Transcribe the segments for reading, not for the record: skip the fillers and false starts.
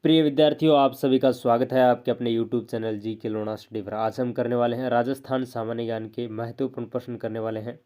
प्रिय विद्यार्थियों, आप सभी का स्वागत है आपके अपने YouTube चैनल जी के लोना स्टडी पर। आज हम करने वाले हैं राजस्थान सामान्य ज्ञान के महत्वपूर्ण प्रश्न करने वाले हैं।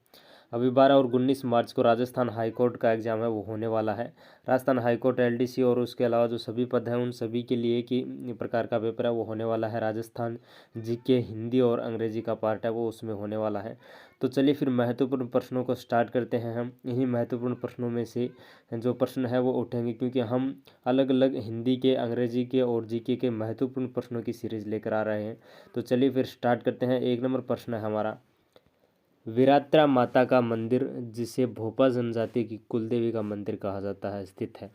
अभी 12 और 19 मार्च को राजस्थान हाईकोर्ट का एग्जाम है वो होने वाला है। राजस्थान हाईकोर्ट एलडीसी और उसके अलावा जो सभी पद हैं उन सभी के लिए कि प्रकार का पेपर है वो होने वाला है। राजस्थान जीके हिंदी और अंग्रेजी का पार्ट है वो उसमें होने वाला है। तो चलिए फिर महत्वपूर्ण प्रश्नों को स्टार्ट करते हैं। हम इन्हीं महत्वपूर्ण प्रश्नों में से जो प्रश्न है वो उठेंगे, क्योंकि हम अलग अलग हिंदी के, अंग्रेजी के और जीके के महत्वपूर्ण प्रश्नों की सीरीज लेकर आ रहे हैं। तो चलिए फिर स्टार्ट करते हैं। 1 नंबर प्रश्न है हमारा, वीरात्रा माता का मंदिर जिसे भोपा जनजाति की कुलदेवी का मंदिर कहा जाता है स्थित है।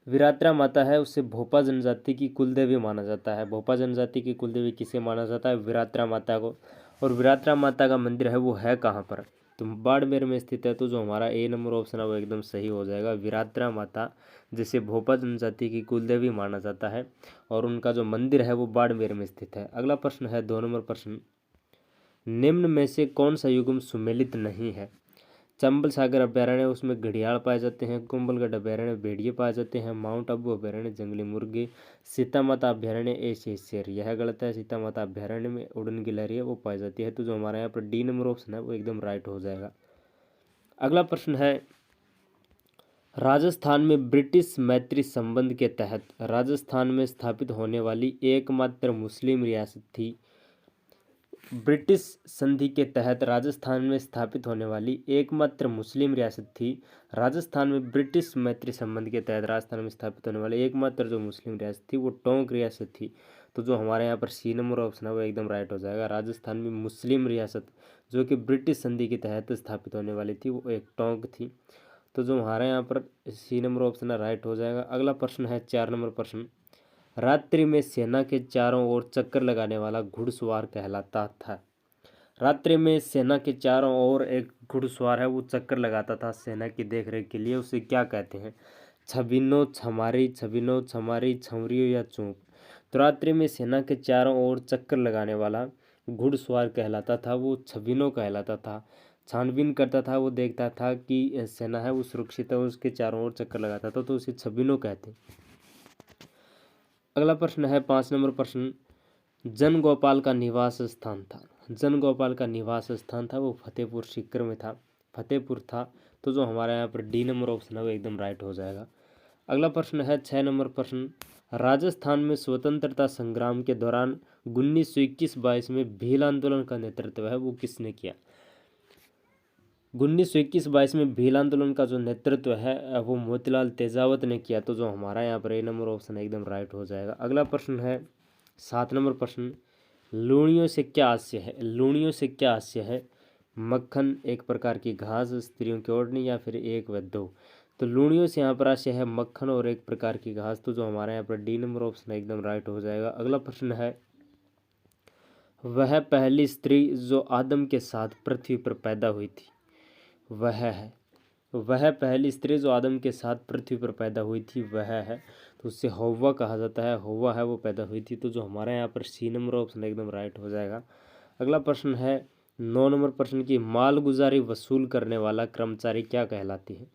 वीरात्रा माता है उसे भोपा जनजाति की कुलदेवी माना जाता है। भोपा जनजाति की कुलदेवी किसे माना जाता है? वीरात्रा माता को। और वीरात्रा माता का मंदिर है वो है कहाँ पर? तो बाड़मेर में स्थित है। तो जो हमारा ए नंबर ऑप्शन है वो एकदम सही हो जाएगा। वीरात्रा माता जिसे भोपा जनजाति की कुलदेवी माना जाता है और उनका जो मंदिर है वो बाड़मेर में स्थित है। अगला प्रश्न है 2 नंबर प्रश्न, निम्न में से कौन सा युग्म सुमेलित नहीं है? चंबल सागर अभ्यारण्य उसमें घड़ियाल पाए जाते हैं। कुंभलगढ़ अभ्यारण्य भेड़िए पाए जाते हैं। माउंट आबू अभ्यारण्य जंगली मुर्गे। सीता माता अभ्यारण्य ऐसे शेर। यह गलत है। सीता माता अभ्यारण्य में उड़न गिलहरियाँ वो पाई जाती है। तो जो हमारे यहाँ पर डी नंबर ऑप्शन है वो एकदम राइट हो जाएगा। अगला प्रश्न है, राजस्थान में ब्रिटिश मैत्री संबंध के तहत राजस्थान में स्थापित होने वाली एकमात्र मुस्लिम रियासत थी। ब्रिटिश संधि के तहत राजस्थान में स्थापित होने वाली एकमात्र मुस्लिम रियासत थी। राजस्थान में ब्रिटिश मैत्री संबंध के तहत राजस्थान में स्थापित होने वाली एकमात्र जो मुस्लिम रियासत थी वो टोंक रियासत थी। तो जो हमारे यहाँ पर सी नंबर ऑप्शन है वो एकदम राइट हो जाएगा। राजस्थान में मुस्लिम रियासत जो कि ब्रिटिश संधि के तहत स्थापित होने वाली थी वो एक टोंक थी। तो जो हमारे यहाँ पर सी नंबर ऑप्शन है राइट हो जाएगा। अगला प्रश्न है 4 नंबर प्रश्न, रात्रि में सेना के चारों ओर चक्कर लगाने वाला घुड़सवार कहलाता था। रात्रि में सेना के चारों ओर एक घुड़सवार है वो चक्कर लगाता था सेना की देखरेख के लिए। उसे क्या कहते हैं? छबिनो, छमारी, छबिनो, छमारी, छमरियो या चूप? तो रात्रि में सेना के चारों ओर चक्कर लगाने वाला घुड़सवार कहलाता था वो छबिनो कहलाता था। छानबीन करता था, वो देखता था कि सेना है वो सुरक्षित है, उसके चारों ओर चक्कर लगाता था तो उसे छबिनो कहते। अगला प्रश्न है 5 नंबर प्रश्न, जन गोपाल का निवास स्थान था। जन गोपाल का निवास स्थान था वो फतेहपुर सीकर में था, फतेहपुर था। तो जो हमारे यहाँ पर डी नंबर ऑप्शन है वो एकदम राइट हो जाएगा। अगला प्रश्न है 6 नंबर प्रश्न, राजस्थान में स्वतंत्रता संग्राम के दौरान 1921-22 में भील आंदोलन का नेतृत्व है वो किसने किया? 1921-22 में भील आंदोलन का जो नेतृत्व है वो मोतीलाल तेजावत ने किया। तो जो हमारा यहाँ पर ए नंबर ऑप्शन एकदम राइट हो जाएगा। अगला प्रश्न है 7 नंबर प्रश्न, लूणियों से क्या हास्य है? लूणियों से क्या हास्य है? मक्खन, एक प्रकार की घास, स्त्रियों की ओढ़नी या फिर एक व दो? तो लूणियों से यहाँ पर हास्य है मक्खन और एक प्रकार की घास। तो जो हमारे यहाँ पर डी नंबर ऑप्शन एकदम राइट हो जाएगा। अगला प्रश्न है, वह पहली स्त्री जो आदम के साथ पृथ्वी पर पैदा हुई थी वह पहली स्त्री जो आदम के साथ पृथ्वी पर पैदा हुई थी वह है। तो उससे हव्वा कहा जाता है। हव्वा है वो पैदा हुई थी। तो जो हमारे यहाँ पर सी नंबर ऑप्शन एकदम राइट हो जाएगा। अगला प्रश्न है 9 नंबर प्रश्न की, मालगुजारी वसूल करने वाला कर्मचारी क्या कहलाती है?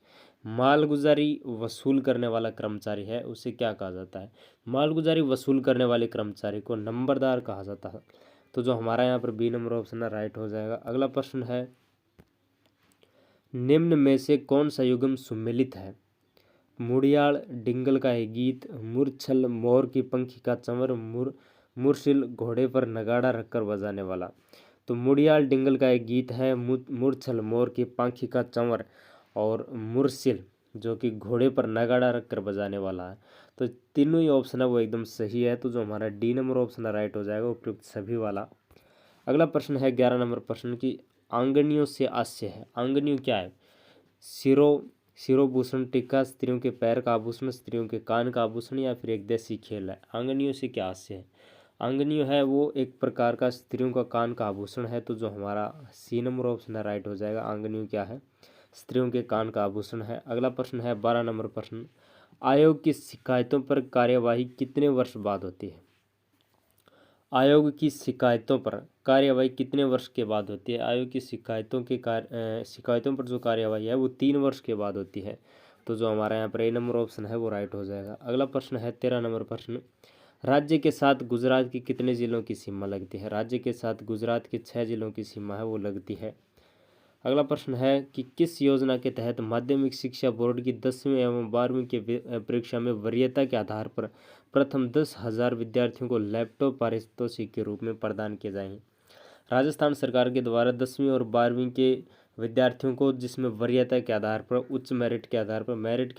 मालगुजारी वसूल करने वाला कर्मचारी है उसे क्या कहा जाता है? मालगुजारी वसूल करने वाले कर्मचारी को नंबरदार कहा जाता है। तो जो हमारा यहाँ पर बी नंबर ऑप्शन है राइट हो जाएगा। अगला प्रश्न है, निम्न में से कौन सा युग्म सुमेलित है? मुड़ियाल डिंगल का एक गीत, मूर्छल मोर की पंखी का चंवर, मुरसिल घोड़े पर नगाड़ा रखकर बजाने वाला। तो मुड़ियाल डिंगल का एक गीत है, मूर्छल मोर की पंखी का चंवर, और मुरसिल जो कि घोड़े पर नगाड़ा रखकर बजाने वाला है। तो तीनों ही ऑप्शन है वो एकदम सही है। तो जो हमारा डी नंबर ऑप्शन राइट हो जाएगा उपयुक्त सभी वाला। अगला प्रश्न है 11 नंबर प्रश्न की, आंगनियों से हास्य है। आंगनियों क्या है? शिरोभूषण, टीका, स्त्रियों के पैर का आभूषण, स्त्रियों के कान का आभूषण या फिर एक देसी खेल है। आंगनियों से क्या हास्य है? आंगनियों है वो एक प्रकार का स्त्रियों का कान का आभूषण है। तो जो हमारा सी नंबर ऑप्शन है राइट हो जाएगा। आंगनियों क्या है? स्त्रियों के कान का आभूषण है। अगला प्रश्न है 12 नंबर प्रश्न, आयोग की शिकायतों पर कार्यवाही कितने वर्ष बाद होती है? आयोग की शिकायतों पर कार्यवाही कितने वर्ष के बाद होती है? आयोग की शिकायतों पर जो कार्यवाही है वो 3 वर्ष के बाद होती है। तो जो हमारा यहाँ पर ए नंबर ऑप्शन है वो राइट हो जाएगा। अगला प्रश्न है 13 नंबर प्रश्न, राज्य के साथ गुजरात की कितने जिलों की सीमा लगती है? राज्य के साथ गुजरात के 6 जिलों की सीमा है वो लगती है। अगला प्रश्न है कि किस योजना के तहत माध्यमिक शिक्षा बोर्ड की 10वीं एवं 12वीं की परीक्षा में वरीयता के आधार पर प्रथम 10,000 विद्यार्थियों को लैपटॉप पारितोषिक के रूप में प्रदान किए जाएंगे? राजस्थान सरकार के द्वारा 10वीं और 12वीं के विद्यार्थियों को, जिसमें वरीयता के आधार पर, उच्च मेरिट के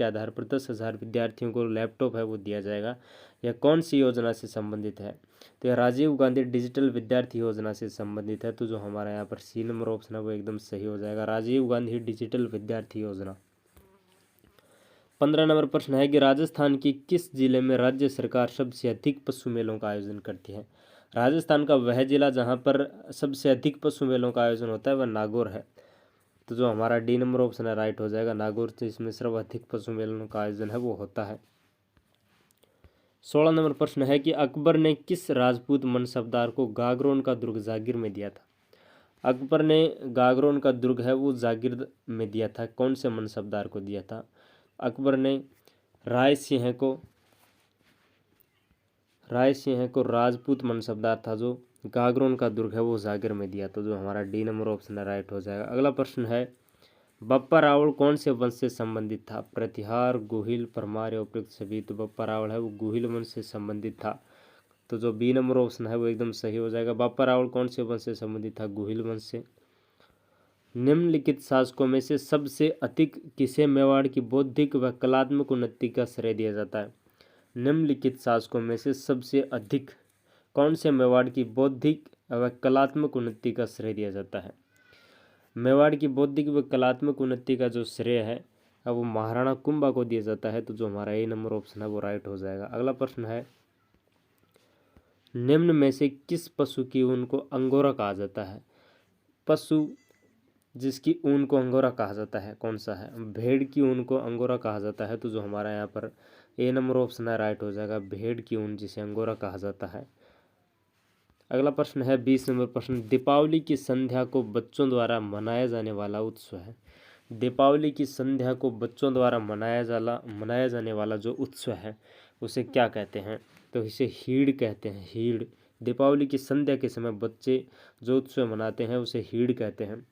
आधार पर 10,000 विद्यार्थियों को लैपटॉप है वो दिया जाएगा। यह कौन सी योजना से संबंधित है? तो यह राजीव गांधी डिजिटल विद्यार्थी योजना से संबंधित है। तो जो हमारा यहाँ पर सी नंबर ऑप्शन है वो एकदम सही हो जाएगा, राजीव गांधी डिजिटल विद्यार्थी योजना। 15 नंबर प्रश्न है कि राजस्थान की किस जिले में राज्य सरकार सबसे अधिक पशु मेलों का आयोजन करती है? राजस्थान का वह जिला जहाँ पर सबसे अधिक पशु मेलों का आयोजन होता है वह नागौर है। तो जो हमारा डी नंबर ऑप्शन है राइट हो जाएगा, नागौर से इसमें सर्वाधिक पशु मेलों का आयोजन है वो होता है। 16 नंबर प्रश्न है कि अकबर ने किस राजपूत मनसबदार को गागरोन का दुर्ग जागीर में दिया था? अकबर ने गागरोन का दुर्ग है वो जागीर में दिया था। कौन से मनसबदार को दिया था? अकबर ने राय सिंह को राजपूत मनसबदार था जो गागरोन का दुर्ग है वो जागीर में दिया। तो जो हमारा डी नंबर ऑप्शन है राइट हो जाएगा। अगला प्रश्न है, बप्पा रावल कौन से वंश से संबंधित था? प्रतिहार, गोहिल, परमार या उपयुक्त सभी? तो बप्पा रावल है वो गोहिल वंश से संबंधित था। तो जो बी नंबर ऑप्शन है वो एकदम सही हो जाएगा। बप्पा रावल कौन से वंश से संबंधित था? गोहिल वंश से। निम्नलिखित शासकों में से सबसे अधिक किसे मेवाड़ की बौद्धिक व कलात्मक उन्नति का श्रेय दिया जाता है? निम्नलिखित शासकों में से सबसे अधिक कौन से मेवाड़ की बौद्धिक व कलात्मक उन्नति का श्रेय दिया जाता है? मेवाड़ की बौद्धिक व कलात्मक उन्नति का जो श्रेय है अब वो महाराणा कुंभा को दिया जाता है। तो जो हमारा ए नंबर ऑप्शन है वो राइट हो जाएगा। अगला प्रश्न है, निम्न में से किस पशु की ऊन को अंगोरा कहा जाता है? पशु जिसकी ऊन को अंगोरा कहा जाता है कौन सा है? भेड़ की ऊन को अंगोरा कहा जाता है। तो जो हमारा यहाँ पर ए नंबर ऑप्शन है राइट हो जाएगा, भेड़ की ऊन जिसे अंगोरा कहा जाता है। अगला प्रश्न है 20 नंबर प्रश्न, दीपावली की संध्या को बच्चों द्वारा मनाया जाने वाला उत्सव है। दीपावली की संध्या को बच्चों द्वारा मनाया जाने वाला जो उत्सव है उसे क्या कहते हैं? तो इसे हीड़ कहते हैं, हीड़। दीपावली की संध्या के समय बच्चे जो उत्सव मनाते हैं उसे हीड़ कहते हैं।